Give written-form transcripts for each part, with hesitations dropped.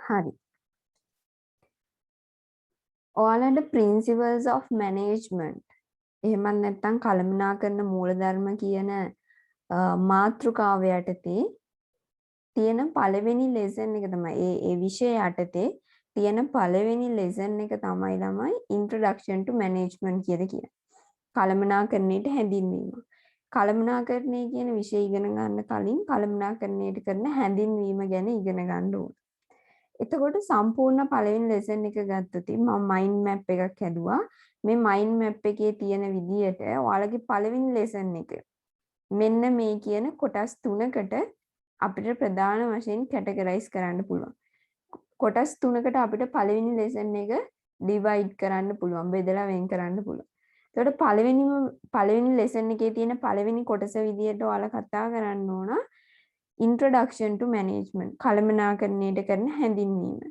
හරි. ඔයාලට principles of management එහෙමත් නැත්නම් කළමනාකරන මූලධර්ම කියන මාතෘකාව යටතේ තියෙන පළවෙනි ලෙසන් එක තමයි ඒ විෂය යටතේ තියෙන පළවෙනි ලෙසන් එක තමයි ළමයි introduction to management කියලා කියන්නේ. කළමනාකරණයට හැඳින්වීම. කළමනාකරණය කියන විෂය ඉගෙන ගන්න කලින් කළමනාකරණයට කරන හැඳින්වීම ගැන ඉගෙන ගන්න ඕන. එතකොට සම්පූර්ණ පළවෙනි ලෙසන් එක ගත්තොත් මම මයින්ඩ් මැප් එකක් හැදුවා. මේ මයින්ඩ් මැප් එකේ තියෙන විදියට ඔයාලගේ පළවෙනි ලෙසන් එක මෙන්න මේ කියන කොටස් තුනකට අපිට ප්‍රධාන වශයෙන් කැටගරයිස් කරන්න පුළුවන්. කොටස් තුනකට අපිට පළවෙනි ලෙසන් එක ඩිවයිඩ් කරන්න පුළුවන්. බෙදලා වෙන් කරන්න පුළුවන්. එතකොට පළවෙනි ලෙසන් එකේ තියෙන පළවෙනි කොටස විදියට ඔයාලා කතා කරන්න ඕන introduction to management කළමනාකරණයට කරන හැඳින්වීම.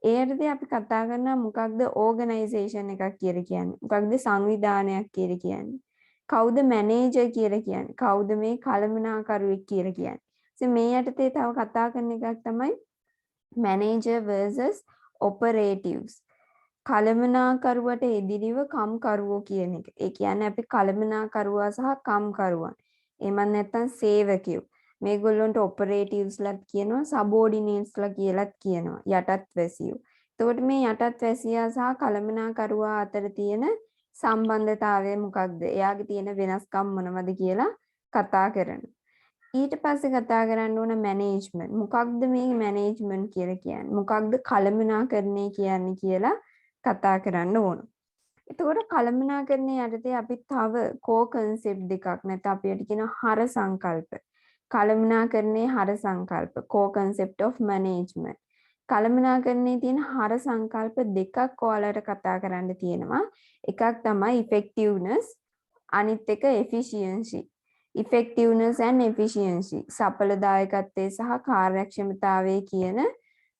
ඒකදී අපි කතා කරනවා මොකක්ද organization එකක් කියලා කියන්නේ. මොකක්ද සංවිධානයක් කියලා කියන්නේ. කවුද මැනේජර් කියලා කියන්නේ. කවුද මේ කළමනාකරුවෙක් කියලා කියන්නේ. ඉතින් මේ යටතේ තව කතා කරන එකක් තමයි manager versus operatives. කළමනාකරුවට එදිරිව කම්කරුවෝ කියන එක. ඒ කියන්නේ අපි කළමනාකරුවා සහ කම්කරුවන්. එහෙම නැත්නම් සේවකයෝ. මේගොල්ලන්ට ඔපරේටිව්ස්ලත් කියනවා සබෝඩිනේට්ස්ලා කියලාත් කියනවා යටත් වැසියෝ. එතකොට මේ යටත් වැසියා සහ කළමනාකරුවා අතර තියෙන සම්බන්ධතාවය මොකක්ද? එයාගේ තියෙන වෙනස්කම් මොනවද කියලා කතා කරනවා. ඊට පස්සේ කතා කරන්න ඕන මැනේජ්මන්ට්. මොකක්ද මේ මැනේජ්මන්ට් කියලා කියන්නේ? මොකක්ද කළමනාකරණය කියන්නේ කියලා කතා කරන්න ඕන. එතකොට කළමනාකරණය යටතේ අපි තව කෝ කන්සෙප්ට් දෙකක් නැත්නම් අපිට කියන හර සංකල්ප. කළමනාකරණයේ හර සංකල්ප core concept of management. කළමනාකරණයේ තියෙන හර සංකල්ප දෙකක් ඔයාලට කතා කරන්න තියෙනවා. එකක් තමයි effectiveness අනිත් එක efficiency. effectiveness and efficiency සඵලදායකත්වයේ සහ කාර්යක්ෂමතාවයේ කියන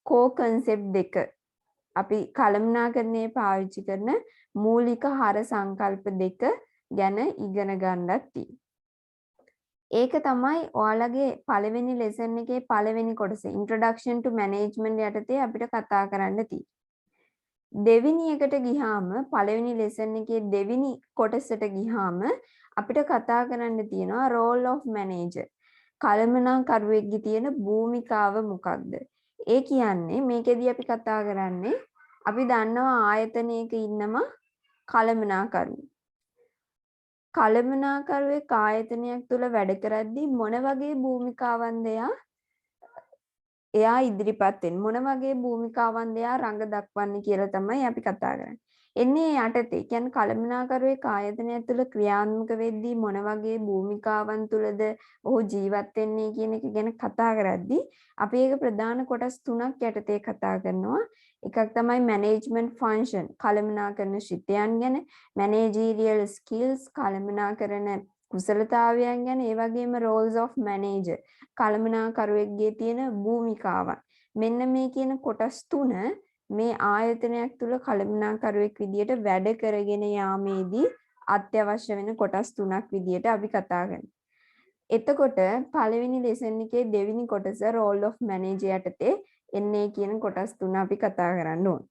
core concept දෙක අපි කළමනාකරණයේ පාවිච්චි කරන මූලික හර සංකල්ප දෙක ගැන ඉගෙන ගන්නත් තියෙනවා. ඒක තමයි ඔයාලගේ පළවෙනි ලෙසන් එකේ පළවෙනි කොටස introduction to management යටතේ අපිට කතා කරන්න තියෙන්නේ. දෙවෙනි එකට ගියාම පළවෙනි ලෙසන් එකේ දෙවෙනි කොටසට ගියාම අපිට කතා කරන්න තියෙනවා role of manager. කළමනාකරුවෙක්ගේ තියෙන භූමිකාව මොකක්ද? ඒ කියන්නේ මේකෙදී අපි කතා කරන්නේ අපි දන්නවා ආයතනයක ඉන්නම කළමනාකරුවෝ. කළමනාකරුවෙක් ආයතනයක් තුළ වැඩ කරද්දී මොන වගේ භූමිකාවන්ද එයා ඉදිරිපත් වෙන්නේ මොන වගේ භූමිකාවන්ද එයා රඟ දක්වන්නේ කියලා තමයි අපි කතා කරන්නේ. එන්නේ යටතේ කියන්නේ කළමනාකරුවෙක් ආයතනයක් තුළ ක්‍රියාත්මක වෙද්දී මොන වගේ භූමිකාවන් තුළද ඔහු ජීවත් වෙන්නේ කියන එක ගැන කතා කරද්දී අපි ඒක ප්‍රධාන කොටස් තුනක් යටතේ කතා කරනවා. එකක් තමයි management function කළමනාකරන ශිල්පයන් ගැන managerial skills කළමනාකරන කුසලතාවයන් ගැන ඒ වගේම roles of manager කළමනාකරුවෙක්ගේ තියෙන භූමිකාවන් මෙන්න මේ කියන කොටස් තුන මේ ආයතනයක් තුල කළමනාකරුවෙක් විදියට වැඩ කරගෙන යාමේදී අත්‍යවශ්‍ය වෙන කොටස් තුනක් විදියට අපි කතා කරනවා. එතකොට පළවෙනි ලෙසන් එකේ දෙවෙනි කොටස role of manager යටතේ එන්නේ කියන කොටස් තුන අපි කතා කරන්න ඕන.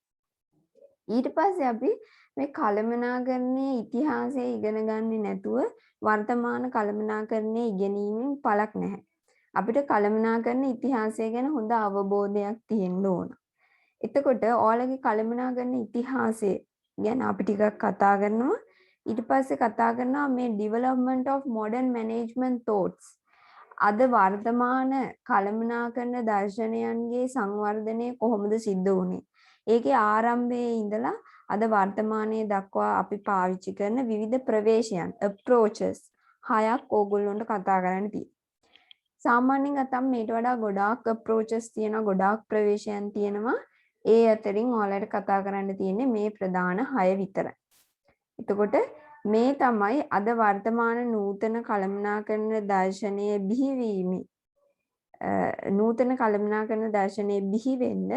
ඊට පස්සේ අපි මේ කළමනාකරණයේ ඉතිහාසය ඉගෙන ගන්නේ නැතුව වර්තමාන කළමනාකරණයේ ඉගෙනීමෙන් පළක් නැහැ. අපිට කළමනාකරණ ඉතිහාසය ගැන හොඳ අවබෝධයක් තියෙන්න ඕන. එතකොට ඔයාලගේ කළමනාකරණ ඉතිහාසය ගැන අපි ටිකක් කතා කරනවා. ඊට පස්සේ කතා කරනවා මේ development of modern management thoughts. අද වර්තමාන කළමනාකරණ දර්ශනයන්ගේ සංවර්ධනය කොහොමද සිද්ධ වුනේ? ඒකේ ආරම්භයේ ඉඳලා අද වර්තමානයේ දක්වා අපි පාවිච්චි කරන විවිධ ප්‍රවේශයන් approaches හයක් ඕගොල්ලන්ට කතා කරන්න තියෙනවා. සාමාන්‍යයෙන් අතම් මේට වඩා ගොඩාක් approaches තියෙනවා ගොඩාක් ප්‍රවේශයන් තියෙනවා. ඒ අතරින් ඔයාලට කතා කරන්න තියෙන්නේ මේ ප්‍රධාන 6 විතරයි. එතකොට මේ තමයි අද වර්තමාන නූතන කළමනාකරන දර්ශනයේ බිහිවීමේ නූතන කළමනාකරන දර්ශනයේ බිහි වෙන්න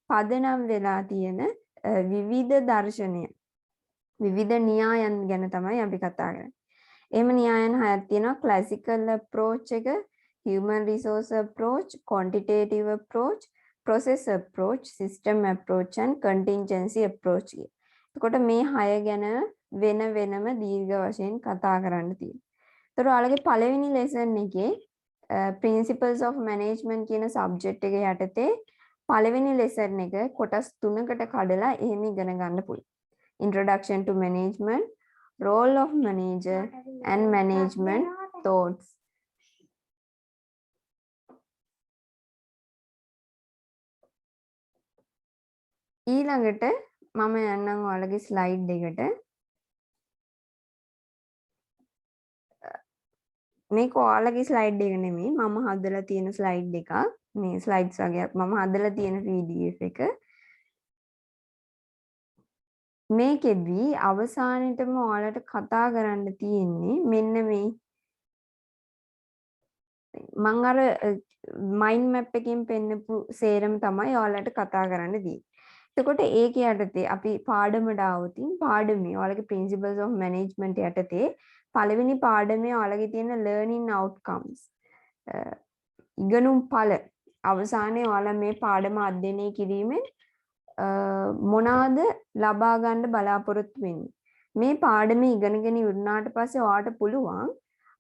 පදනම් වෙලා තියෙන විවිධ දර්ශනය විවිධ න්‍යායන් ගැන තමයි අපි කතා කරන්නේ. එහෙම න්‍යායන් 6ක් තියෙනවා. classical approach එක, human resource approach, quantitative approach, process approach, system approach and contingency approach. එතකොට මේ 6 ගැන වෙන වෙනම දීර්ඝ වශයෙන් කතා කරන්න තියෙනවා. ඒතර ඔයාලගේ පළවෙනි lesson එකේ principles of management කියන subject එක යටතේ පළවෙනි lesson එක කොටස් 3කට කඩලා එහෙම ඉගෙන ගන්න පුළුවන්. Introduction to management, role of manager and management thoughts. ඊළඟට මම යන්නම් ඔයාලගේ ස්ලයිඩ් එකට. මේක ඔයාලගේ ස්ලයිඩ් එක නෙමෙයි මම හදලා තියෙන ස්ලයිඩ් එකක්. මේ ස්ලයිඩ්ස් වගේක් මම හදලා තියෙන PDF එක. මේකෙදි අවසානෙටම ඔයාලට කතා කරන්න තියෙන්නේ මෙන්න මේ මම අර මයින්ඩ් මැප් එකකින් පෙන්නපු සේරම තමයි ඔයාලට කතා කරන්න දෙන්නේ. එතකොට ඒක යටතේ අපි පාඩමට ආවොතින් පාඩමේ ඔයාලගේ principles of management යටතේ පළවෙනි පාඩමේ ඔයාලගේ තියෙන learning outcomes ඉගෙනුම් ඵල අවසානයේ ඔයාලා මේ පාඩම අධ්‍යයනය කිරීමෙන් මොනවාද ලබා ගන්න බලාපොරොත්තු වෙන්නේ මේ පාඩමේ ඉගෙනගෙන ඉවරනාට පස්සේ ඔයාලට පුළුවන්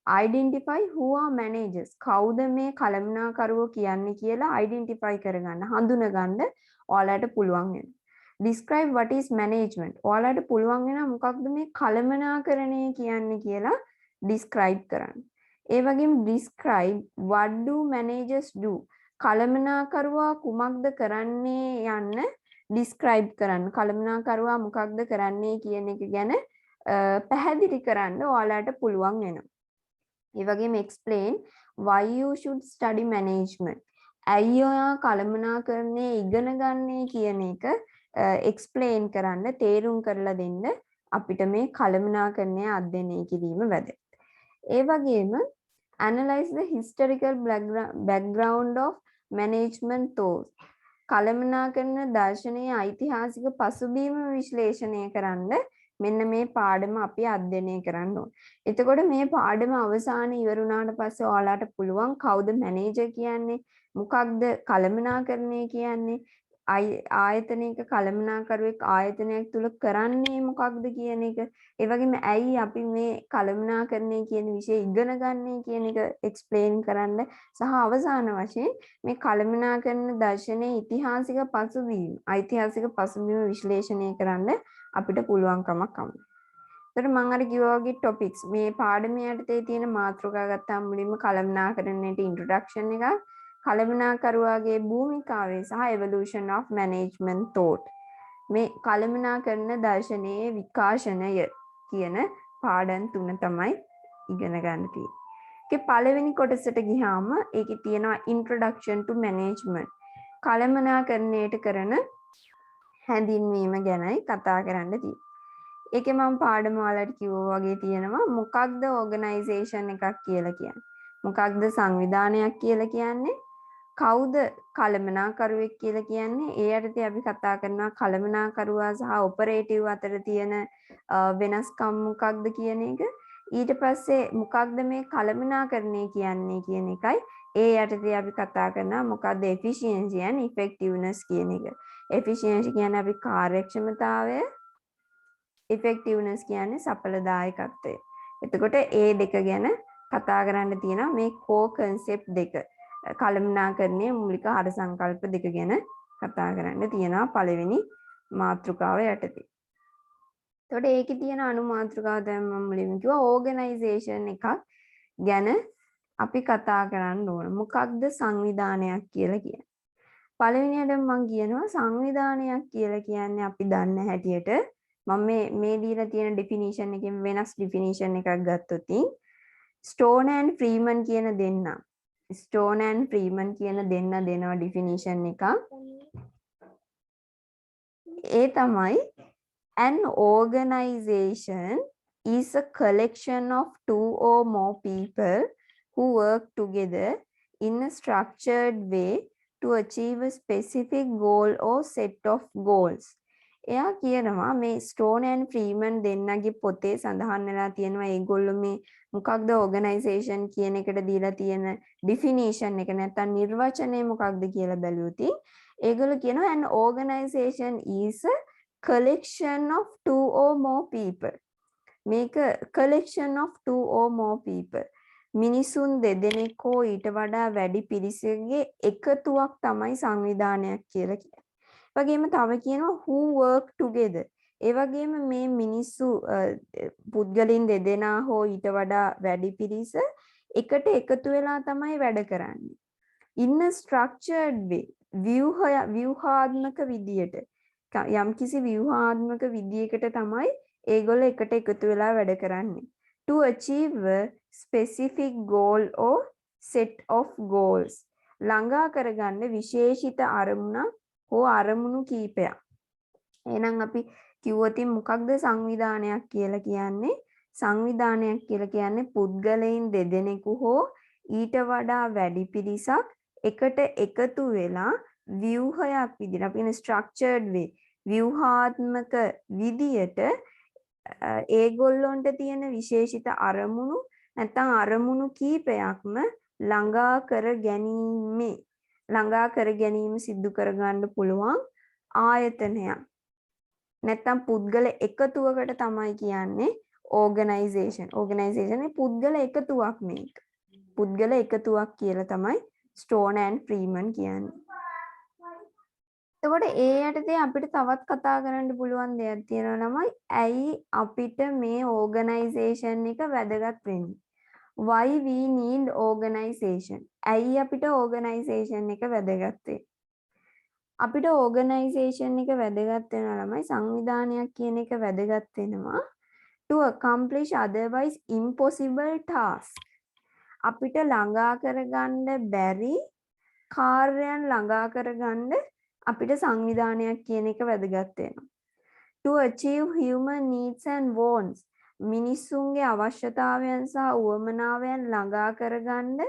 identify who are managers කවුද මේ කළමනාකරුවෝ කියන්නේ කියලා identify කරගන්න හඳුනගන්න ඔයාලට පුළුවන් වෙනවා. Describe what is management. ඔයාලට පුළුවන් වෙනවා මොකක්ද මේ කළමනාකරණය කියන්නේ කියලා describe කරන්න. ඒ වගේම describe what do managers do. කළමනාකරුවා කුමක්ද කරන්නේ යන්න describe කරන්න. කළමනාකරුවා මොකක්ද කරන්නේ කියන එක ගැන පැහැදිලි කරන්න ඔයාලට පුළුවන් වෙනවා. ඒ වගේම explain why you should study management. ඇයි ඔයා කළමනාකරණය ඉගෙන ගන්නේ කියන එක explain කරන්න තේරුම් කරලා දෙන්න අපිට මේ කළමනාකරණය අධ්‍යයනය කිරීම වැදගත්. ඒ වගේම analyze the historical background of management thought. කළමනාකරණ දර්ශනයේ ඓතිහාසික පසුබිම විශ්ලේෂණය කරන්න මෙන්න මේ පාඩම අපි අධ්‍යයනය කරන්න ඕන. එතකොට මේ පාඩම අවසානයේ ඉවර වුණාට පස්සේ ඔයාලට පුළුවන් කවුද මැනේජර් කියන්නේ මොකක්ද කළමනාකරණය කියන්නේ ආයතනයක කළමනාකරුවෙක් ආයතනයක් තුල කරන්නේ මොකක්ද කියන එක ඒ වගේම ඇයි අපි මේ කළමනාකරණය කියන විෂය ඉගෙන ගන්නේ කියන එක එක්ස්ප්ලেইন කරන්න සහ අවසාන වශයෙන් මේ කළමනාකරණ දර්ශනයේ ඓතිහාසික පසුබිම විශ්ලේෂණය කරන්න අපිට පුළුවන්කමක් හම්බ. ඒතර මම අර කිව්වා වගේ ටොපික්ස් මේ පාඩමේ යටතේ තියෙන මාතෘකා ගත්තාම මුලින්ම කළමනාකරණයට ඉන්ට්‍රොඩක්ෂන් එකක් කළමනාකරුවාගේ භූමිකාවේ සහ evolution of management thought මේ කළමනාකරණ දර්ශනයේ විකාශනය කියන පාඩම් තුන තමයි ඉගෙන ගන්න තියෙන්නේ. ඒකේ පළවෙනි කොටසට ගියාම ඒකේ තියෙනවා introduction to management කළමනාකරණයට කරන හැඳින්වීම ගැනයි කතා කරන්න තියෙන්නේ. ඒකේ මම පාඩම වලට කිව්වා වගේ තියෙනවා මොකක්ද ඕගනයිසේෂන් එකක් කියලා කියන්නේ. මොකක්ද සංවිධානයක් කියලා කියන්නේ? කවුද කළමනාකරුවෙක් කියලා කියන්නේ? ඒ යටතේ අපි කතා කරනවා කළමනාකරුවා සහ ඔපරේටිව් අතර තියෙන වෙනස්කම් මොකක්ද කියන එක. ඊට පස්සේ මොකක්ද මේ කළමනාකරණය කියන්නේ කියන එකයි. ඒ යටතේ අපි කතා කරනවා මොකක්ද efficiency and effectiveness කියන එක. efficiency කියන්නේ අපි කාර්යක්ෂමතාවය effectiveness කියන්නේ සඵලදායකත්වය. එතකොට ඒ දෙක ගැන කතා කරන්න තියෙනවා මේ core concept දෙක. කළමනාකරණයේ මූලික හර සංකල්ප දෙක ගැන කතා කරන්න තියෙනවා පළවෙනි මාතෘකාව යටතේ. එතකොට ඒකේ තියෙන අනු මාතෘකාව තමයි මම මුලින්ම කිව්වා ඕගනයිසේෂන් එකක් ගැන අපි කතා කරන්න ඕන. මොකක්ද සංවිධානයක් කියලා කියන්නේ? පළවෙනියට මම කියනවා සංවිධානයක් කියලා කියන්නේ අපි දන්න හැටියට මම මේ දීලා තියෙන ඩෙෆිනිෂන් එකෙන් වෙනස් ඩෙෆිනිෂන් එකක් ගත්තොත් ස්ටෝන් ඇන්ඩ් ෆ්‍රීමන් කියන දෙන්න ස්ටෝන් ඇන්ඩ් ෆ්‍රීමන් කියන දෙන්න දෙනවා ඩෙෆිනිෂන් එකක්. ඒ තමයි an organization is a collection of two or more people who work together in a structured way to achieve a specific goal or set of goals. එයා කියනවා මේ ස්ටෝන් ඇන්ඩ් ෆ්‍රීමන් දෙන්නගේ පොතේ සඳහන් වෙලා තියෙනවා ඒගොල්ලෝ මේ මොකක්ද ඕගනයිසේෂන් කියන එකට දීලා තියෙන ඩෙෆිනිෂන් එක නැත්නම් නිර්වචනය මොකක්ද කියලා බැලුවොත් ඒගොල්ලෝ කියනවා an organization is a collection of two or more people. මේක collection of two or more people. මිනිසුන් දෙදෙනෙක් හෝ ඊට වඩා වැඩි පිරිසකගේ එකතුවක් තමයි සංවිධානයක් කියලා කියන්නේ. වගේම තව කියනවා who work together. ඒ වගේම මේ මිනිස්සු පුද්ගලින් දෙදෙනා හෝ ඊට වඩා වැඩි පිරිස එකට එකතු වෙලා තමයි වැඩ කරන්නේ. in a structured way ව්‍යුහාත්මක විදියට යම්කිසි ව්‍යුහාත්මක විදියකට තමයි ඒගොල්ලෝ එකට එකතු වෙලා වැඩ කරන්නේ. to achieve a specific goal or set of goals. ළඟා කරගන්න විශේෂිත අරමුණක් හෝ අරමුණු කීපයක්. එහෙනම් අපි කිව්වොතින් මොකක්ද සංවිධානයක් කියලා කියන්නේ? සංවිධානයක් කියලා කියන්නේ පුද්ගලයන් දෙදෙනෙකු හෝ ඊට වඩා වැඩි පිරිසක් එකට එකතු වෙලා ව්‍යුහයක් විදිහට අපි කියන structured way ව්‍යුහාත්මක විදියට ඒගොල්ලොන්ට තියෙන විශේෂිත අරමුණු නැත්නම් අරමුණු කීපයක්ම ළඟා කර ගැනීම සිදු කරගන්න පුළුවන් ආයතනයක්. නැත්නම් පුද්ගල එකතුවකට තමයි කියන්නේ organization. organization පුද්ගල එකතුවක් මේක. පුද්ගල එකතුවක් කියලා තමයි Stone and Freeman කියන්නේ. එතකොට ඒ යටතේ අපිට තවත් කතා කරන්න පුළුවන් දෙයක් තියෙනවා තමයි ඇයි අපිට මේ organization එක වැදගත් වෙන්නේ? Why we need organization? ඇයි අපිට organization එක වැදගත් වෙන්නේ? අපිට organization එක වැදගත් වෙනවා ළමයි සංවිධානයක් කියන එක වැදගත් වෙනවා to accomplish otherwise impossible task. අපිට ළඟා කරගන්න බැරි කාර්යයන් ළඟා කරගන්න අපිට සංවිධානයක් කියන එක වැදගත් වෙනවා. to achieve human needs and wants. මිනිස්සුන්ගේ අවශ්‍යතාවයන් සහ උවමනාවයන් ළඟා කරගන්න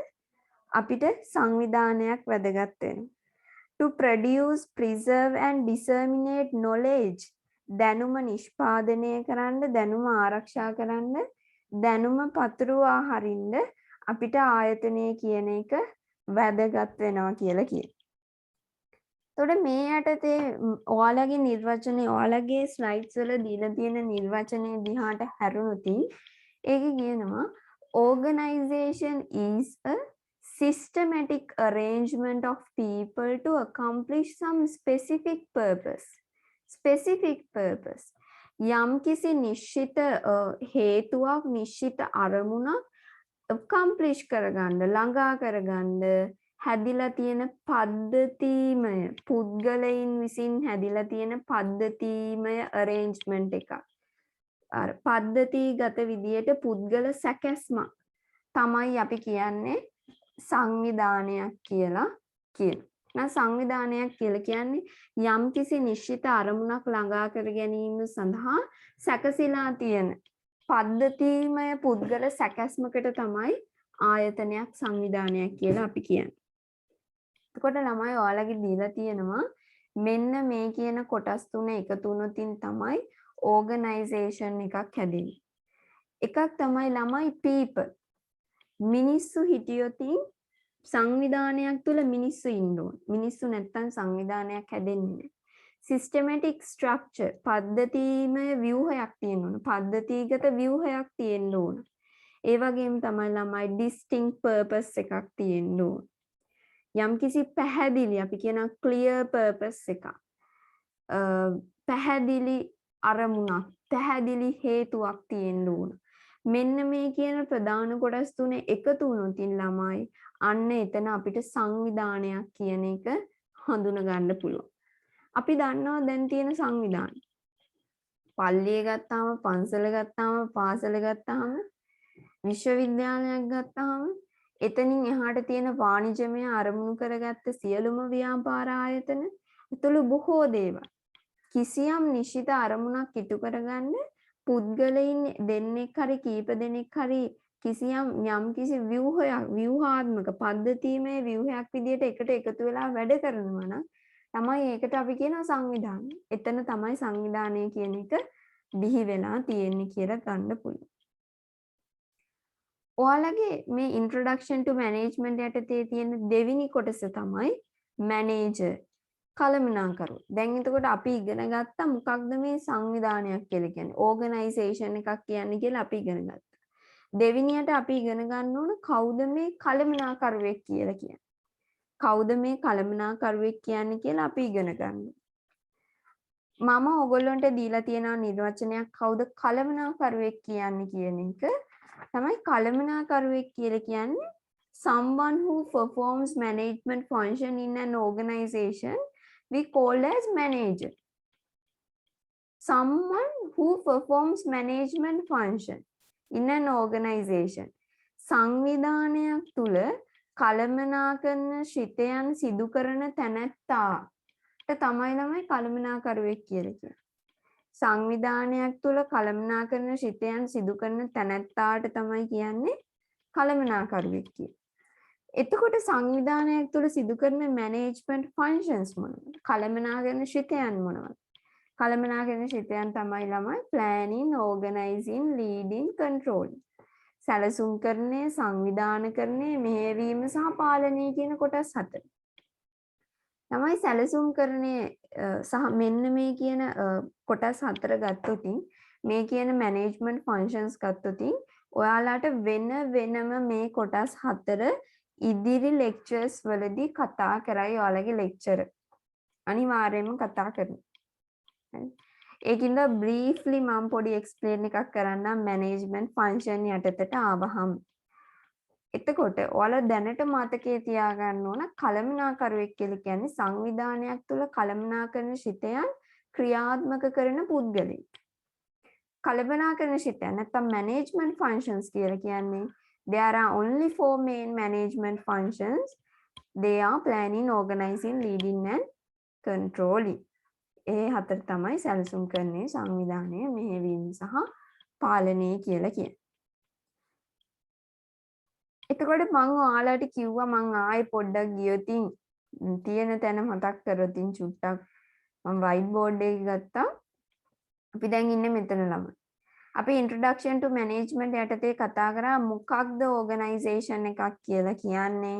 අපිට සංවිධානයක් වැදගත් වෙනවා. to produce, preserve and disseminate knowledge. දැනුම නිෂ්පාදනය කරන්න, දැනුම ආරක්ෂා කරන්න, දැනුම පතුරවා හරින්න අපිට ආයතනය කියන එක වැදගත් වෙනවා කියලා කියනවා. එතකොට මේ යටතේ ඔයාලගේ නිර්වචනය ඔයාලගේ ස්ලයිඩ්ස් වල දීලා තියෙන නිර්වචනය දිහාට හැරුණොත් ඒකේ කියනවා organization is a systematic arrangement of people to accomplish some specific purpose. Specific purpose. යම්කිසි නිශ්චිත හේතුවක් නිශ්චිත අරමුණක් accomplish කරගන්න ළඟා කරගන්න හැදිලා තියෙන පද්ධතිමය පුද්ගලයන් විසින් හැදිලා තියෙන පද්ධතිමය arrangement එකක්. අර පද්ධතිගත විදියට පුද්ගල සැකැස්මක් තමයි අපි කියන්නේ සංවිධානයක් කියලා කියනවා. නම් සංවිධානයක් කියලා කියන්නේ යම්කිසි නිශ්චිත අරමුණක් ළඟා කර ගැනීම සඳහා සැකසීලා තියෙන පද්ධතිමය පුද්ගල සැකැස්මකට තමයි ආයතනයක් සංවිධානයක් කියලා අපි කියන්නේ. එතකොට ළමයි ඔයාලගේ දීලා තියෙනවා මෙන්න මේ කියන කොටස් තුන එකතු වුණොතින් තමයි organization එකක් හැදෙන්නේ. එකක් තමයි ළමයි people. මිනිස්සු හිටියොතින් සංවිධානයක් තුල මිනිස්සු ඉන්න ඕන. මිනිස්සු නැත්තම් සංවිධානයක් හැදෙන්නේ නැහැ. systematic structure පද්ධතිමය ව්‍යුහයක් තියෙන්න ඕන. පද්ධතිගත ව්‍යුහයක් තියෙන්න ඕන. ඒ වගේම තමයි ළමයි distinct purpose එකක් තියෙන්න ඕන. යම්කිසි පැහැදිලි අපි කියන clear purpose එකක්. පැහැදිලි අරමුණක්, පැහැදිලි හේතුවක් තියෙන්න ඕන. මෙන්න මේ කියන ප්‍රධාන කොටස් තුනේ එකතු වුණොතින් ළමයි අන්න එතන අපිට සංවිධානයක් කියන එක හඳුනා ගන්න පුළුවන්. අපි දන්නවා දැන් තියෙන සංවිධාන. පල්ලිය ගත්තාම, පන්සල ගත්තාම, පාසල ගත්තාම, විශ්වවිද්‍යාලයක් ගත්තාම එතනින් එහාට තියෙන වාණිජමය අරමුණු කරගත්ත සියලුම ව්‍යාපාර ආයතන ඇතුළු බොහෝ දේවල් කිසියම් නිශ්චිත අරමුණක් ඉටු කරගන්න පුද්ගලයන් දෙන්නෙක් හරි කීප දෙනෙක් හරි කිසියම් යම්කිසි ව්‍යුහාත්මක පද්ධතිමය ව්‍යුහයක් විදියට එකට එකතු වෙලා වැඩ කරනවා නම් තමයි ඒකට අපි කියනවා සංවිධානය. එතන තමයි සංවිධානය කියන එක බිහි වෙලා තියෙන්නේ කියලා ගන්න පුළුවන්. ඔයාලගේ මේ introduction to management යටතේ තියෙන දෙවෙනි කොටස තමයි manager. කළමනාකරු. දැන් එතකොට අපි ඉගෙන ගත්තා මොකක්ද මේ සංවිධානයක් කියලා කියන්නේ. ඕගනයිසේෂන් එකක් කියන්නේ කියලා අපි ඉගෙන ගත්තා. දෙවෙනියට අපි ඉගෙන ගන්න ඕන කවුද මේ කළමනාකරුවෙක් කියලා කියන්නේ. කවුද මේ කළමනාකරුවෙක් කියන්නේ කියලා අපි ඉගෙන ගන්න. මම ඔයගොල්ලන්ට දීලා තියෙන නිර්වචනයක් කවුද කළමනාකරුවෙක් කියන්නේ කියන එක තමයි කළමනාකරුවෙක් කියලා කියන්නේ someone who performs management function in an organization we call as manager. Someone who performs management function in an organization. සංවිධානයක් තුල කළමනාකරන ශිතයන් සිදු කරන තැනැත්තාට තමයි ළමයි කළමනාකරුවෙක් කියලා කියන්නේ. සංවිධානයක් තුල කළමනාකරන ශිතයන් සිදු කරන තැනැත්තාට තමයි කියන්නේ කළමනාකරුවෙක් කියලා. එතකොට සංවිධානයක් තුළ සිදු කරන මැනේජ්මන්ට් ෆන්ක්ෂන්ස් මොනවද? කළමනාකරන ශිතයන් මොනවද? කළමනාකරන ශිතයන් තමයි ළමයි ප්ලෑනින්, ඕගනයිසින්, ලීඩින්, කන්ට්‍රෝලින්. සැලසුම් කරන්නේ, සංවිධානය කරන්නේ, මෙහෙයවීම සහ පාලනය කියන කොටස් හතර. තමයි සැලසුම් කරන්නේ සහ මෙන්න මේ කියන කොටස් හතර ගත්තොත් මේ කියන මැනේජ්මන්ට් ෆන්ක්ෂන්ස් ගත්තොත් ඔයාලට වෙන වෙනම මේ කොටස් හතර ඉදිරි ලෙක්චර්ස් වලදී කතා කරයි ඔයාලගේ ලෙක්චර් අනිවාර්යයෙන්ම කතා කරනවා. ඒකින්ද බ්‍රීෆ්ලි මම පොඩි එක්ස්ප්ලেইন එකක් කරන්නම් මැනේජ්මන්ට් ෆන්ක්ෂන් යටතට ආවහම. එතකොට ඔයාලා දැනට මතකයේ තියාගන්න ඕන කළමනාකරුවෙක් කියලා කියන්නේ සංවිධානයක් තුළ කළමනාකරන ශිතයන් ක්‍රියාත්මක කරන පුද්ගලෙක්. කළමනාකරන ශිතයන් නැත්නම් මැනේජ්මන්ට් ෆන්ක්ෂන්ස් කියලා කියන්නේ there are only 4 main management functions. They are planning, organizing, leading and controlling. ඒ හතර තමයි සැලසුම් කරන්නේ සංවිධානය මෙහෙයවීම සහ පාලනය කියලා කියන්නේ. එතකොට මම ඔයාලට කිව්වා මම ආයෙ පොඩ්ඩක් ගියොතින් තියෙන තැන මතක් කරොතින් චුට්ටක් මම white board එක ගත්තා. අපි දැන් ඉන්නේ මෙතන ළමයි. අපි introduction to management යටතේ කතා කරා මොකක්ද organization එකක් කියලා කියන්නේ.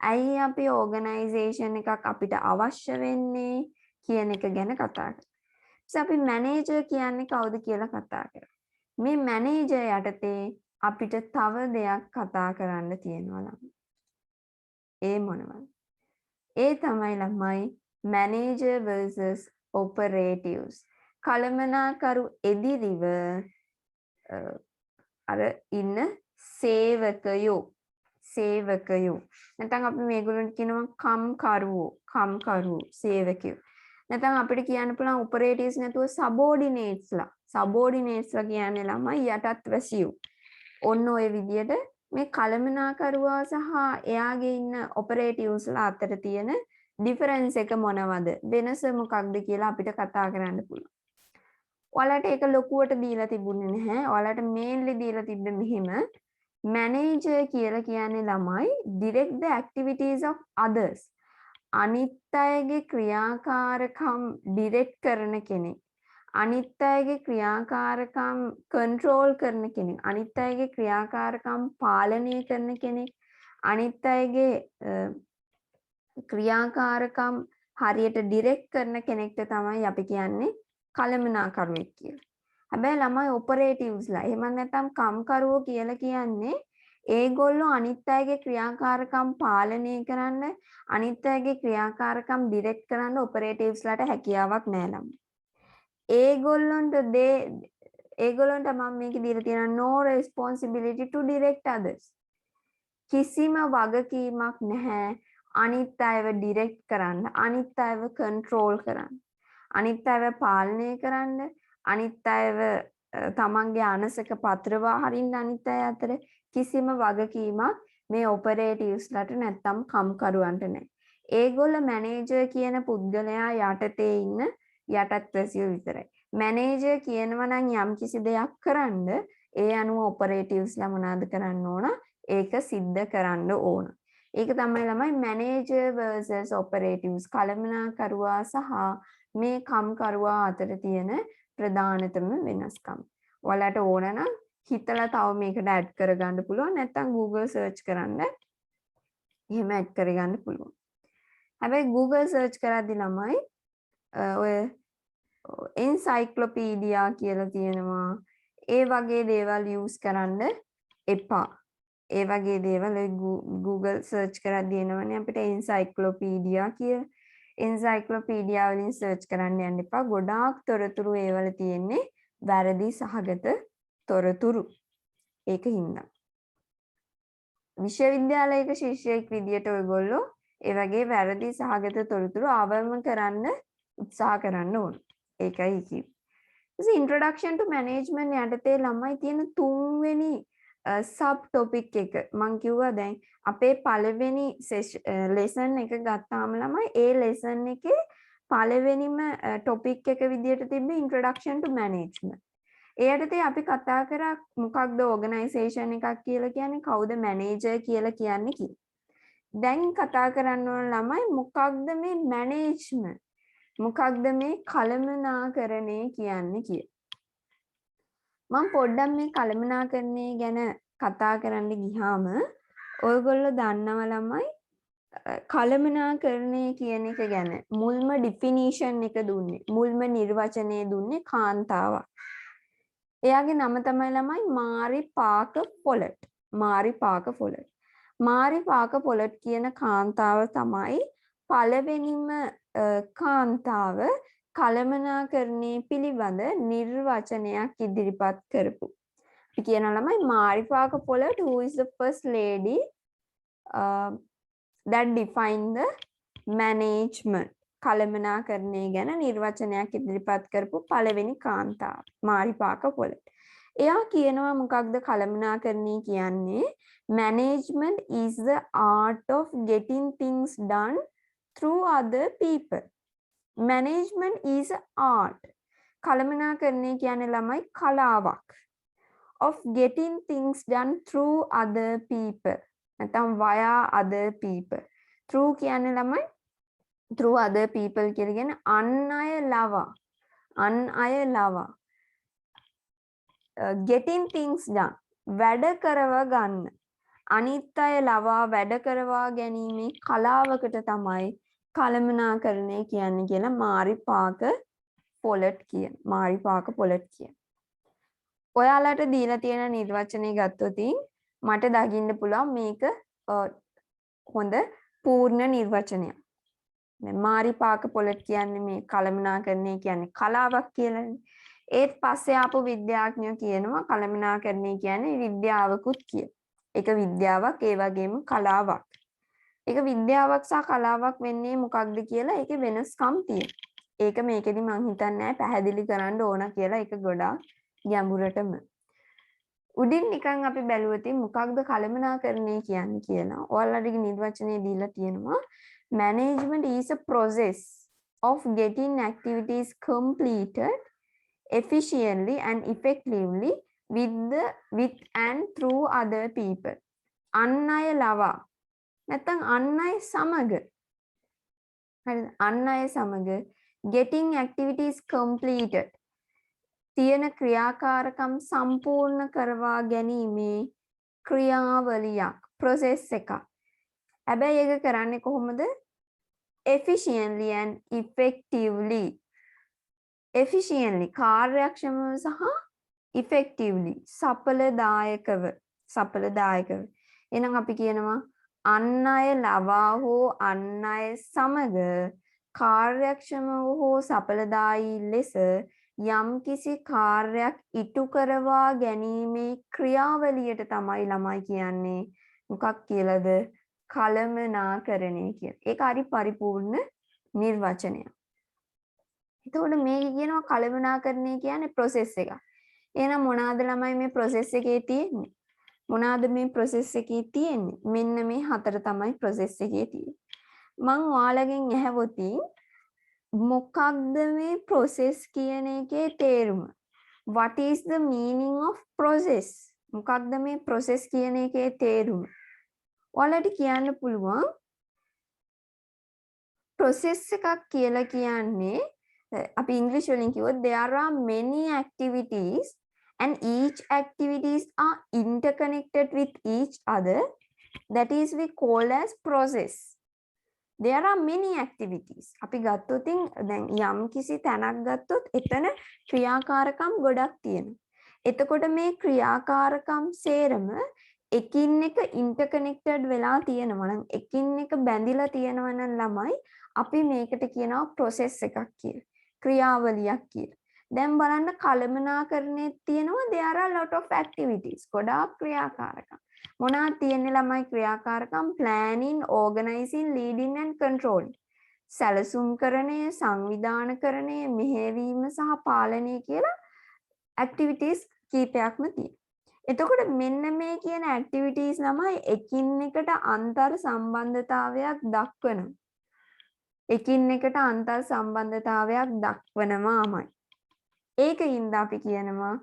ඇයි අපි organization එකක් අපිට අවශ්‍ය වෙන්නේ කියන එක ගැන කතා කරා. අපි manager කියන්නේ කවුද කියලා කතා කරා. මේ manager යටතේ අපිට තව දෙයක් කතා කරන්න තියෙනවා ළමයි. ඒ මොනවද? ඒ තමයි ළමයි manager versus operatives. කළමනාකරු එදිරිව අර ඉන්න සේවකයෝ නැත්නම් අපි මේගොල්ලන්ට කියනවා කම්කරුවෝ සේවකයෝ. නැත්නම් අපිට කියන්න පුළුවන් ඔපරේටිව්ස් නැතුව සබෝඩිනේට්ස්ලා කියන්නේ ළමයි යටත් වැසියෝ. ඔන්න ඔය විදියට මේ කළමනාකරුවා සහ එයාගේ ඉන්න ඔපරේටිව්ස්ලා අතර තියෙන ඩිෆරන්ස් එක මොනවද? වෙනස මොකක්ද කියලා අපිට කතා කරන්න පුළුවන්. ඔයාලට ඒක ලොකුවට දීලා තිබුණේ නැහැ. ඔයාලට මේන්ලි දීලා තිබ්බේ මෙහෙම මැනේජර් කියලා කියන්නේ ළමයි direct the activities of others. අනිත් අයගේ ක්‍රියාකාරකම් ඩිරෙක්ට් කරන කෙනෙක්. අනිත් අයගේ ක්‍රියාකාරකම් කන්ට්‍රෝල් කරන කෙනෙක්. අනිත් අයගේ ක්‍රියාකාරකම් පාලනය කරන කෙනෙක්. අනිත් අයගේ ක්‍රියාකාරකම් හරියට ඩිරෙක්ට් කරන කෙනෙක්ට තමයි අපි කියන්නේ කළමනාකරුවෙක් කියලා. හැබැයි ළමයි ඔපරේටිව්ස්ලා එහෙම නැත්නම් කම්කරුවෝ කියලා කියන්නේ ඒගොල්ලෝ අනිත් අයගේ ක්‍රියාකාරකම් පාලනය කරන්න අනිත් අයගේ ක්‍රියාකාරකම් ඩිරෙක්ට් කරන්න ඔපරේටිව්ස්ලාට හැකියාවක් නැහැ ළමයි. ඒගොල්ලන්ට මම මේක දීලා තියෙනවා no responsibility to direct others. කිසිම වගකීමක් නැහැ අනිත් අයව ඩිරෙක්ට් කරන්න, අනිත් අයව කන්ට්‍රෝල් කරන්න, අනිත් අයව පාලනය කරන්න, අනිත් අයව තමන්ගේ අනසක පත්‍රවා හරින්න අනිත් අය අතර කිසිම වගකීමක් මේ ඔපරේටිව්ස්ලාට නැත්තම් කම්කරුවන්ට නැහැ. ඒගොල්ල මැනේජර් කියන පුද්ගලයා යටතේ ඉන්න යටත් වැසියෝ විතරයි. මැනේජර් කියනවා නම් යම්කිසි දෙයක් කරන්න ඒ අනුව ඔපරේටිව්ස්ලා මොනවද කරන්න ඕන? ඒක සිද්ධ කරන්න ඕන. ඒක තමයි ළමයි මැනේජර් versus ඔපරේටිව්ස් කළමනාකරුවා සහ මේ කම්කරුවා අතර තියෙන ප්‍රධානතම වෙනස්කම්. ඔයාලට ඕන නම් හිතලා තව මේකට ඇඩ් කරගන්න පුළුවන් නැත්නම් Google search කරන්න එහෙම ඇඩ් කරගන්න පුළුවන්. හැබැයි Google search කරද්දි ළමයි ඔය encyclopedia කියලා තියෙනවා. ඒ වගේ දේවල් use කරන්න එපා. ඒ වගේ දේවල් Google search කරද්දී එනවනේ අපිට encyclopedia කියලා. encyclopedia වලින් search කරන්න යන්න එපා. ගොඩාක් තොරතුරු ඒවල තියෙන්නේ වැරදි සහගත තොරතුරු. ඒක හින්දා. විශ්වවිද්‍යාලයක ශිෂ්‍යයෙක් විදියට ඔයගොල්ලෝ ඒ වගේ වැරදි සහගත තොරතුරු අවම කරන්න උත්සාහ කරන්න ඕන. ඒකයි කිව්වේ. introduction to management යටතේ ළමයි තියෙන තුන්වෙනි සබ් ටොපික් එක මම කිව්වා දැන් අපේ පළවෙනි ලෙසන් එක ගත්තාම ළමයි ඒ ලෙසන් එකේ පළවෙනිම ටොපික් එක විදියට තිබ්බේ introduction to management. ඒ යටතේ අපි කතා කරා මොකක්ද ඕගනයිසේෂන් එකක් කියලා කියන්නේ කවුද මැනේජර් කියලා කියන්නේ කියලා. දැන් කතා කරන්න ඕන ළමයි මොකක්ද මේ මැනේජ්මන්ට්? මොකක්ද මේ කළමනාකරණය කියන්නේ කියලා. මම පොඩ්ඩක් මේ කළමනාකරණය ගැන කතා කරන්න ගියාම ඔයගොල්ලෝ දන්නවා ළමයි කළමනාකරණය කියන එක ගැන මුල්ම ඩිෆිනිෂන් එක දුන්නේ මුල්ම නිර්වචනය දුන්නේ කාන්තාවක්. එයාගේ නම තමයි ළමයි Mary Parker පොලට්. Marie Parker පොලට්. Marie Parker පොලට් කියන කාන්තාව තමයි පළවෙනිම කාන්තාව කළමනාකරණය පිළිබඳ නිර්වචනයක් ඉදිරිපත් කරපු. අපි කියනවා ළමයි Mary Parker Follett who is the first lady that defined the management. කළමනාකරණය ගැන නිර්වචනයක් ඉදිරිපත් කරපු පළවෙනි කාන්තාව මාරි පාක පොලට්. එයා කියනවා මොකක්ද කළමනාකරණය කියන්නේ? Management is the art of getting things done through other people. Management is art. කළමනාකරණය කියන්නේ ළමයි කලාවක්. Of getting things done through other people. නැත්නම් via other people. Through කියන්නේ ළමයි through other people කියලා කියන්නේ අන් අය ලවා. අන් අය ලවා. Getting things done. වැඩ කරව ගන්න. අනිත් අය ලවා වැඩ කරවා ගැනීමේ කලාවකට තමයි කළමනාකරණය කියන්නේ කියලා මාරි පාක පොලට් කියන. මාරි පාක පොලට් කියන. ඔයාලට දීලා තියෙන නිර්වචනය ගත්තොත් මට දකින්න පුළුවන් මේක හොඳ පූර්ණ නිර්වචනයක්. දැන් මාරි පාක පොලට් කියන්නේ මේ කළමනාකරණය කියන්නේ කලාවක් කියලානේ. ඒත් පස්සේ ආපු විද්‍යාඥයෝ කියනවා කළමනාකරණය කියන්නේ විද්‍යාවකුත් කියලා. ඒක විද්‍යාවක් ඒ වගේම කලාවක්. ඒක විද්‍යාවක් සහ කලාවක් වෙන්නේ මොකක්ද කියලා ඒකේ වෙනස්කම් තියෙනවා. ඒක මේකෙදි මම හිතන්නේ නැහැ පැහැදිලි කරන්න ඕන කියලා ඒක ගොඩාක් ගැඹුරටම. උඩින් නිකන් අපි බැලුවොත් මොකක්ද කළමනාකරණය කියන්නේ කියලා. ඔයාලට නිර්වචනය දීලා තියෙනවා. Management is a process of getting activities completed efficiently and effectively with and through other people. අන් අය ලවා නැත්නම් අන් අය සමග හරිද? අන් අය සමග getting activities completed තියෙන ක්‍රියාකාරකම් සම්පූර්ණ කරවා ගැනීමේ ක්‍රියාවලියක් process එකක්. හැබැයි ඒක කරන්නේ කොහොමද? efficiently and effectively. efficiently කාර්යක්ෂමව සහ effectively සඵලදායකව. එහෙනම් අපි කියනවා අන් අය ලවා හෝ අන් අය සමග කාර්යක්ෂමව හෝ සඵලදායී ලෙස යම්කිසි කාර්යයක් ඉටු කරවා ගැනීමේ ක්‍රියාවලියට තමයි ළමයි කියන්නේ මොකක් කියලාද? කළමනාකරණය කියලා. ඒක හරි පරිපූර්ණ නිර්වචනයක්. එතකොට මේක කියනවා කළමනාකරණය කියන්නේ process එකක්. එහෙනම් මොනවාද ළමයි මේ process එකේ තියෙන්නේ? මොනවාද මේ process එකේ තියෙන්නේ? මෙන්න මේ හතර තමයි process එකේ තියෙන්නේ. මම ඔයාලගෙන් ඇහුවොත් මොකක්ද මේ process කියන එකේ තේරුම? What is the meaning of process? මොකක්ද මේ process කියන එකේ තේරුම? ඔයාලට කියන්න පුළුවන් process එකක් කියලා කියන්නේ අපි ඉංග්‍රීසි වලින් කිව්වොත් there are many activities and each activities are interconnected with each other, that is we call as process. there are many activities. අපි ගත්තොත් දැන් යම් කිසි තැනක් ගත්තොත් එතන ක්‍රියාකාරකම් ගොඩක් තියෙනවා. එතකොට මේ ක්‍රියාකාරකම් සේරම එකින් එක ඉන්ටර්කනෙක්ටඩ් වෙලා තියෙනවා නම් එකින් එක බැඳිලා තියෙනවා නම් ළමයි අපි මේකට කියනවා process එකක් කියලා. ක්‍රියාවලියක් කියලා. දැන් බලන්න කළමනාකරණයේ තියෙනවා there are lot of activities. ගොඩාක් ක්‍රියාකාරකම්. මොනවද තියෙන්නේ ළමයි ක්‍රියාකාරකම් planning, organizing, leading and controlling. සැලසුම්කරණය, සංවිධානකරණය, මෙහෙයවීම සහ පාලනය කියලා activities කීපයක්ම තියෙනවා. එතකොට මෙන්න මේ කියන activities ළමයි එකින් එකට අන්තර් සම්බන්ධතාවයක් දක්වනවා. එකින් එකට අන්තර් සම්බන්ධතාවයක් දක්වනවාමයි. ඒකින්ද අපි කියනවා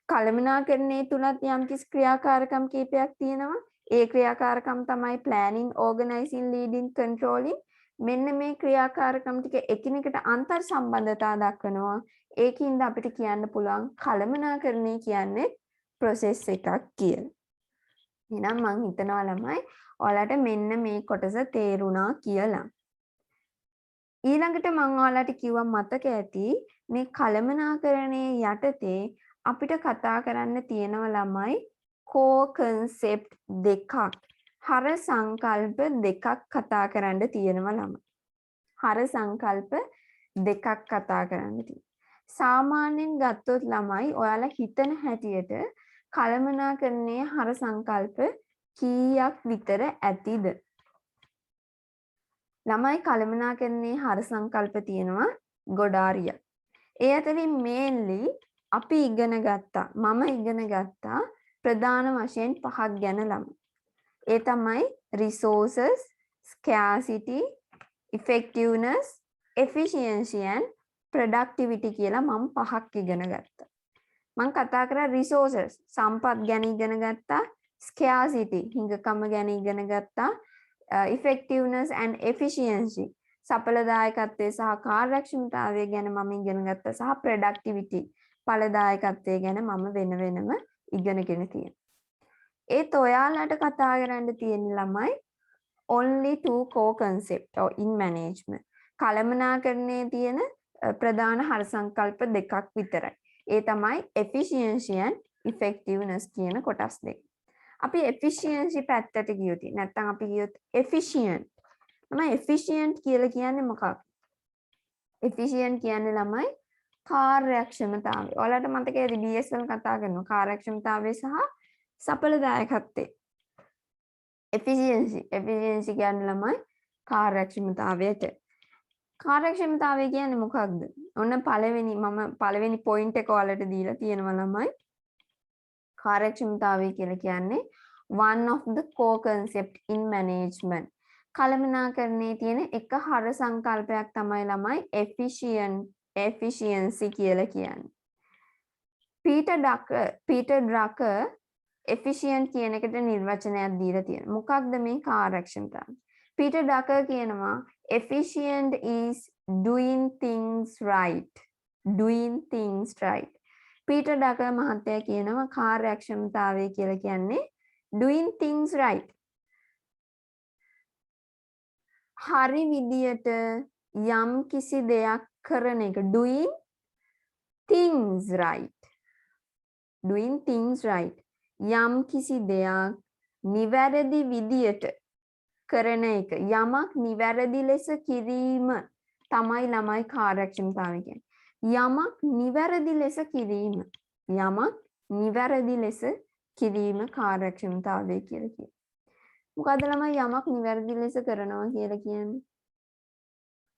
කළමනාකරණයේ තුලත් යම්කිසි ක්‍රියාකාරකම් කීපයක් තියෙනවා. ඒ ක්‍රියාකාරකම් තමයි planning, organizing, leading, controlling. මෙන්න මේ ක්‍රියාකාරකම් ටික එකිනෙකට අන්තර් සම්බන්ධතාව දක්වනවා. ඒකින්ද අපිට කියන්න පුළුවන් කළමනාකරණය කියන්නේ process එකක් කියලා. එහෙනම් මම හිතනවා ළමයි ඔයාලට මෙන්න මේ කොටස තේරුණා කියලා. ඊළඟට මම ඔයාලට කිව්වා මතක ඇති මේ කළමනාකරණයේ යටතේ අපිට කතා කරන්න තියෙනවා ළමයි core concept දෙකක්. හර සංකල්ප දෙකක් කතා කරන්න තියෙනවා ළමයි. හර සංකල්ප දෙකක් කතා කරන්න තියෙනවා. සාමාන්‍යයෙන් ගත්තොත් ළමයි ඔයාලා හිතන හැටියට කළමනාකරණයේ හර සංකල්ප කීයක් විතර ඇතිද? ළමයි කළමනාකරණයේ හර සංකල්ප තියෙනවා ගොඩාරියක්. ඒ අතරින් mainly අපි ඉගෙන ගත්තා මම ඉගෙන ගත්තා ප්‍රධාන වශයෙන් පහක් ගැන ළමයි. ඒ තමයි resources, scarcity, effectiveness, efficiency and productivity කියලා මම පහක් ඉගෙන ගත්තා. මම කතා කරා resources සම්පත් ගැන ඉගෙන ගත්තා, scarcity හිඟකම ගැන ඉගෙන ගත්තා, effectiveness and efficiency සඵලදායකත්වය සහ කාර්යක්ෂමතාවය ගැන මම ඉගෙන ගත්තා සහ productivity ඵලදායකත්වය ගැන මම වෙන වෙනම ඉගෙනගෙන තියෙනවා. ඒත් ඔයාලට කතා කරන්න තියෙන ළමයි only two core concept or in management. කළමනාකරණයේ තියෙන ප්‍රධාන හර සංකල්ප දෙකක් විතරයි. ඒ තමයි efficiency and effectiveness කියන කොටස් දෙක. අපි efficiency පැත්තට ගියොත් නැත්නම් අපි ගියොත් efficient. ළමයි efficient කියලා කියන්නේ මොකක්ද? efficient කියන්නේ ළමයි කාර්යක්ෂමතාවය. ඔයාලට මතකයිද BS වල කතා කරනවා කාර්යක්ෂමතාවය සහ සඵලදායකත්වය. efficiency කියන්නේ ළමයි කාර්යක්ෂමතාවයට. කාර්යක්ෂමතාවය කියන්නේ මොකක්ද? ඔන්න පළවෙනි පොයින්ට් එක ඔයාලට දීලා තියෙනවා ළමයි. කාර්යක්ෂමතාවය කියලා කියන්නේ one of the core concept in management. කළමනාකරණයේ තියෙන එක හර සංකල්පයක් තමයි ළමයි efficiency කියලා කියන්නේ. පීටර් ඩ්‍රකර් efficient කියන එකට නිර්වචනයක් දීලා තියෙනවා. මොකක්ද මේ කාර්යක්ෂමතාවය? පීටර් ඩ්‍රකර් කියනවා efficient is doing things right. doing things right. Peter Drucker මහත්තයා කියනවා කාර්යක්ෂමතාවය කියලා කියන්නේ doing things right. හරි විදියට යම් කිසි දෙයක් කරන එක doing things right. doing things right. යම් කිසි දෙයක් නිවැරදි විදියට කරන එක යමක් නිවැරදි ලෙස කිරීම තමයි ළමයි කාර්යක්ෂමතාවය කියන්නේ. යමක් නිවැරදි ලෙස කිරීම කාර්යක්ෂමතාවය කියලා කියනවා. මොකද ළමයි යමක් නිවැරදි ලෙස කරනවා කියලා කියන්නේ?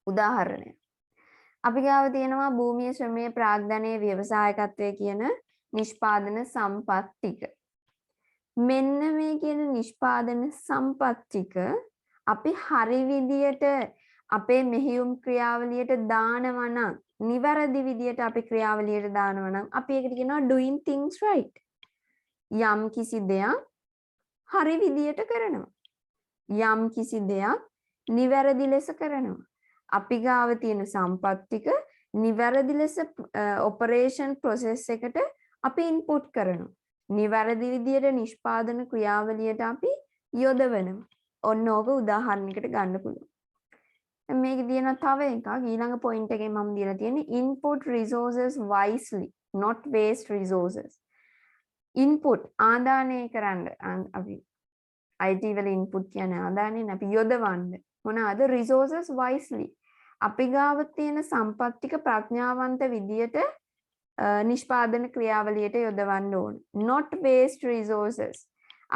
උදාහරණයක්. අපි ගාව තියෙනවා භූමිය ශ්‍රමයේ ප්‍රාග්ධනයේ ව්‍යවසායකත්වයේ කියන නිෂ්පාදන සම්පත් ටික. මෙන්න මේ කියන නිෂ්පාදන සම්පත් ටික අපි හරි විදියට අපේ මෙහෙයුම් ක්‍රියාවලියට දානවා නම් නිවැරදි විදියට අපි ක්‍රියාවලියට දානවා නම් අපි ඒකට කියනවා doing things right. යම් කිසි දෙයක් හරි විදියට කරනවා. යම් කිසි දෙයක් නිවැරදි ලෙස කරනවා. අපි ගාව තියෙන සම්පත් ටික නිවැරදි ලෙස ඔපරේෂන් ප්‍රොසෙස් එකට අපි ඉන්පුට් කරනවා. නිවැරදි විදියට නිෂ්පාදන ක්‍රියාවලියට අපි යොදවනවා. ඔන්න ඕක උදාහරණයකට ගන්න පුළුවන්. මේක දින තව එකක් ඊළඟ පොයින්ට් එකේ මම දීලා තියෙන්නේ input resources wisely not waste resources. input ආදානය කරන්න අපි IT වල input කියන්නේ ආදානය අපි යොදවන්න මොනවාද resources wisely. අපි ගාව තියෙන සම්පත් ටික ප්‍රඥාවන්ත විදියට නිෂ්පාදන ක්‍රියාවලියට යොදවන්න ඕන. not waste resources.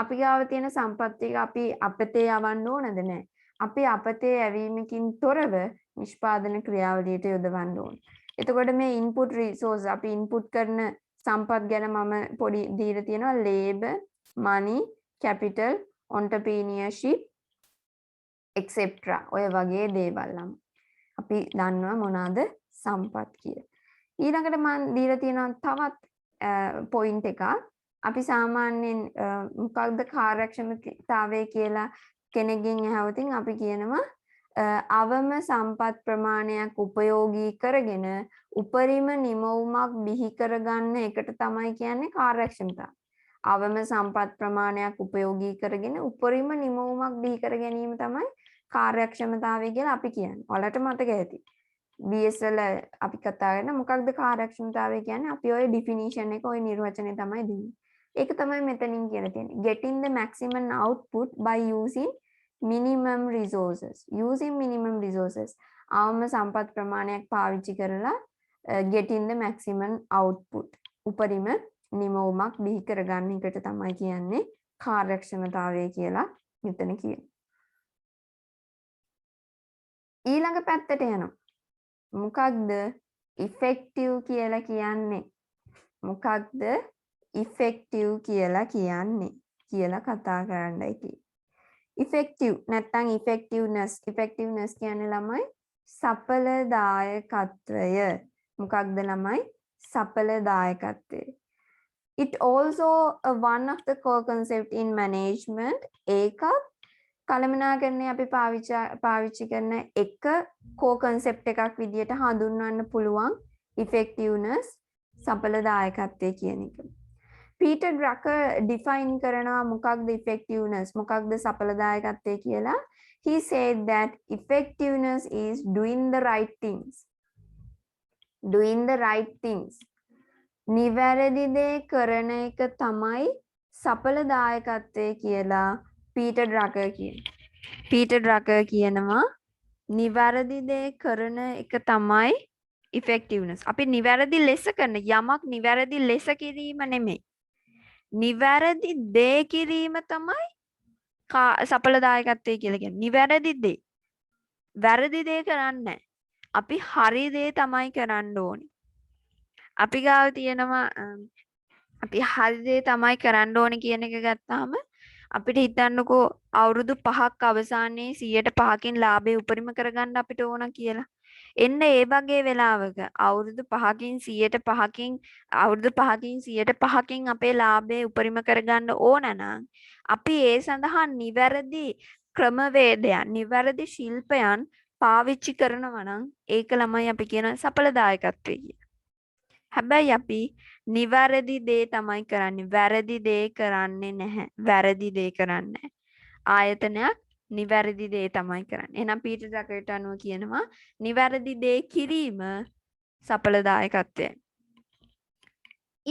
අපි ගාව තියෙන සම්පත් ටික අපි අපතේ යවන්න ඕනද නැහැ. අපි අපතේ යැවීමකින් තොරව නිෂ්පාදන ක්‍රියාවලියට යොදවන්න ඕන. එතකොට මේ input resource අපි input කරන සම්පත් ගැන මම පොඩි දීලා තියෙනවා labor, money, capital, entrepreneurship etc. ඔය වගේ දේවල් අපි දන්නවා මොනවාද සම්පත් කියලා. ඊළඟට මම දීලා තියෙනවා තවත් පොයින්ට් එකක්. අපි සාමාන්‍යයෙන් මොකක්ද කාර්යක්ෂමතාවය කියලා කෙනෙක්ගෙන් අහවතින් අපි කියනවා අවම සම්පත් ප්‍රමාණයක් උපයෝගී කරගෙන උපරිම නිමවුමක් බිහි කරගන්න එකට තමයි කියන්නේ කාර්යක්ෂමතාව. අවම සම්පත් ප්‍රමාණයක් උපයෝගී කරගෙන උපරිම නිමවුමක් බිහි කර ගැනීම තමයි කාර්යක්ෂමතාවය කියලා අපි කියන්නේ. ඔයාලට මතක ඇති. BSL අපි කතා කරන මොකක්ද කාර්යක්ෂමතාවය කියන්නේ අපි ඔය ඩිෆිනිෂන් එක ඔය නිර්වචනය තමයි දෙන්නේ. ඒක තමයි මෙතනින් කියලා තියෙන්නේ. Getting the maximum output by using minimum resources. Using minimum resources. අවම සම්පත් ප්‍රමාණයක් පාවිච්චි කරලා getting the maximum output. උපරිම නිමවුමක් බිහි කරගන්න එකට තමයි කියන්නේ කාර්යක්ෂමතාවය කියලා මෙතන කියන්නේ. ඊළඟ පැත්තට යනවා. මොකක්ද effective කියලා කියන්නේ? මොකක්ද effective කියලා කියන්නේ කියලා කතා කරන්නයි තියෙන්නේ. effective නැත්නම් effectiveness කියන්නේ ළමයි සඵලදායකත්වය. මොකක්ද ළමයි සඵලදායකත්වය. It also one of the core concept in management. ඒකත් කළමනාකරණය අපි පාවිච්චි කරන එක core concept එකක් විදියට හඳුන්වන්න පුළුවන් effectiveness සඵලදායකත්වය කියන එක. Peter Drucker define කරනවා මොකක්ද effectiveness මොකක්ද සඵලදායකත්වය කියලා. He said that effectiveness is doing the right things. Doing the right things. නිවැරදි දේ කරන එක තමයි සඵලදායකත්වය කියලා පීටර් ඩ්‍රකර් කියනවා. පීටර් ඩ්‍රකර් කියනවා නිවැරදි දේ කරන එක තමයි effectiveness. අපි නිවැරදි ලෙස කරන යමක් නිවැරදි ලෙස කිරීම නෙමෙයි. නිවැරදි දේ කිරීම තමයි සඵලදායකත්වය කියලා කියන්නේ. නිවැරදි දේ. වැරදි දේ කරන්නේ නැහැ. අපි හරි දේ තමයි කරන්න ඕනේ. අපි ගාව තියෙනවා අපි හරි දේ තමයි කරන්න ඕනේ කියන එක ගත්තාම අපිට හිතන්නකෝ අවුරුදු 5ක් අවසානයේ 105කින් ලාභය උපරිම කරගන්න අපිට ඕන කියලා. එන්න ඒ වගේ වෙලාවක අවුරුදු 5කින් 105කින් අවුරුදු 5කින් 105කින් අපේ ලාභය උපරිම කරගන්න ඕන නම් අපි ඒ සඳහා නිවැරදි ක්‍රමවේදයන් නිවැරදි ශිල්පයන් පාවිච්චි කරනවා නම් ඒක ළමයි අපි කියන සඵලදායකත්වය කියලා. හැබැයි අපි නිවැරදි දේ තමයි කරන්නේ. වැරදි දේ කරන්නේ නැහැ. වැරදි දේ කරන්නේ ආයතනයක් නිවැරදි දේ තමයි කරන්නේ. එහෙනම් පීටර් ඩ්‍රකර්ට අනුව කියනවා නිවැරදි දේ කිරීම සඵලදායකත්වය.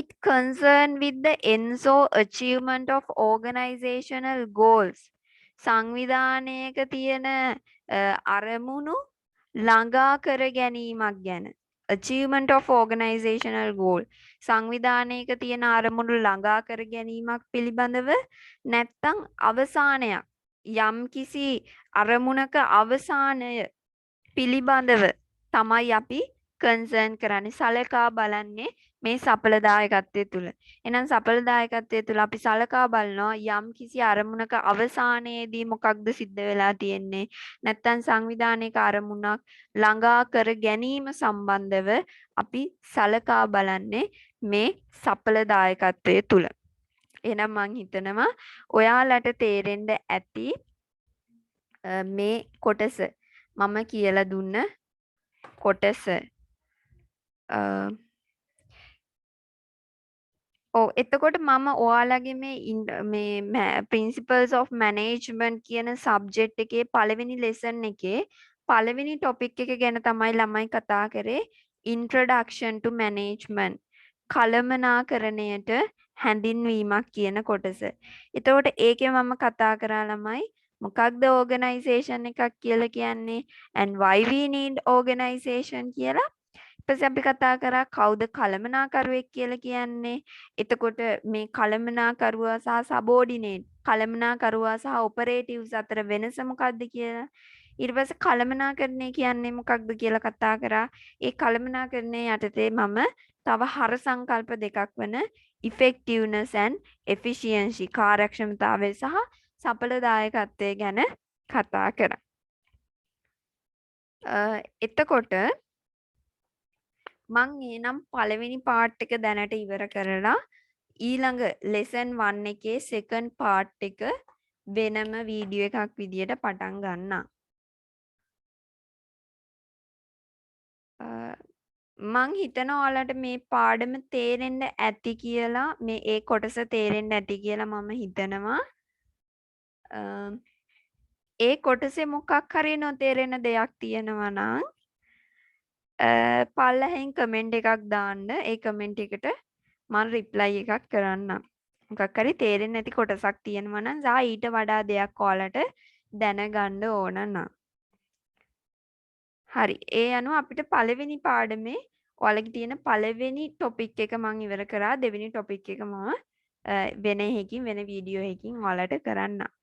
It concerned with the ends or achievement of organizational goals. සංවිධානයක තියෙන අරමුණු ළඟා කර ගැනීමක් ගැන. Achievement of organizational goal. සංවිධානයක තියෙන අරමුණු ළඟා කර ගැනීමක් පිළිබඳව නැත්තම් අවසානයක් යම් කිසි අරමුණක අවසානය පිළිබඳව තමයි අපි කන්සර්න් කරන්නේ සලකා බලන්නේ මේ සඵලදායකත්වයේ තුල. එහෙනම් සඵලදායකත්වයේ තුල අපි සලකා බලනවා යම් කිසි අරමුණක අවසානයේදී මොකක්ද සිද්ධ වෙලා තියෙන්නේ නැත්නම් සංවිධානයක අරමුණක් ළඟා කර ගැනීම සම්බන්ධව අපි සලකා බලන්නේ මේ සඵලදායකත්වයේ තුල. එහෙනම් මං හිතනවා ඔයාලට තේරෙන්න ඇති මේ කොටස මම කියලා දුන්න කොටස එතකොට මම ඔයාලගේ මේ principles of management කියන subject එකේ පළවෙනි lesson එකේ පළවෙනි ටොපික් එක ගැන තමයි ළමයි කතා කරේ introduction to management කළමනාකරණයට හැඳින්වීමක් කියන කොටස. එතකොට ඒකේ මම කතා කරා ළමයි මොකක්ද organization එකක් කියලා කියන්නේ and why we need organization කියලා. ඊපස්සේ අපි කතා කරා කවුද කළමනාකරුවෙක් කියලා කියන්නේ. එතකොට මේ කළමනාකරුවා සහ සබෝඩිනේට් කළමනාකරුවා සහ ඔපරේටිව්ස් අතර වෙනස මොකක්ද කියලා. ඊට පස්සේ කළමනාකරණය කියන්නේ මොකක්ද කියලා කතා කරා. ඒ කළමනාකරණය යටතේ මම තව හර සංකල්ප දෙකක් වන effectiveness and efficiency කාර්යක්ෂමතාවය සහ සඵලදායකත්වය ගැන කතා කරා. එතකොට මං එනම් පළවෙනි පාර්ට් එක දැනට ඉවර කරලා ඊළඟ lesson 1 එකේ second part එක වෙනම වීඩියෝ එකක් විදියට පටන් ගන්නම්. මං හිතනවා ඔයාලට මේ පාඩම තේරෙන්න ඇති කියලා මේ ඒ කොටස තේරෙන්න ඇති කියලා මම හිතනවා. ඒ කොටසේ මොකක් හරි නොතේරෙන දෙයක් තියෙනවා නම් පල්ලෙහෙන් කමෙන්ට් එකක් දාන්න. ඒ කමෙන්ට් එකට මම රිප්ලයි එකක් කරන්නම්. මොකක් හරි තේරෙන්නේ නැති කොටසක් තියෙනවා නම් සහ ඊට වඩා දෙයක් ඔයාලට දැනගන්න ඕන නම්. හරි. ඒ අනුව අපිට පළවෙනි පාඩමේ ඔයාලගේ තියෙන පළවෙනි ටොපික් එක මම ඉවර කරා. දෙවෙනි ටොපික් එක මම වෙන එකකින් වෙන වීඩියෝ එකකින් ඔයාලට කරන්නම්.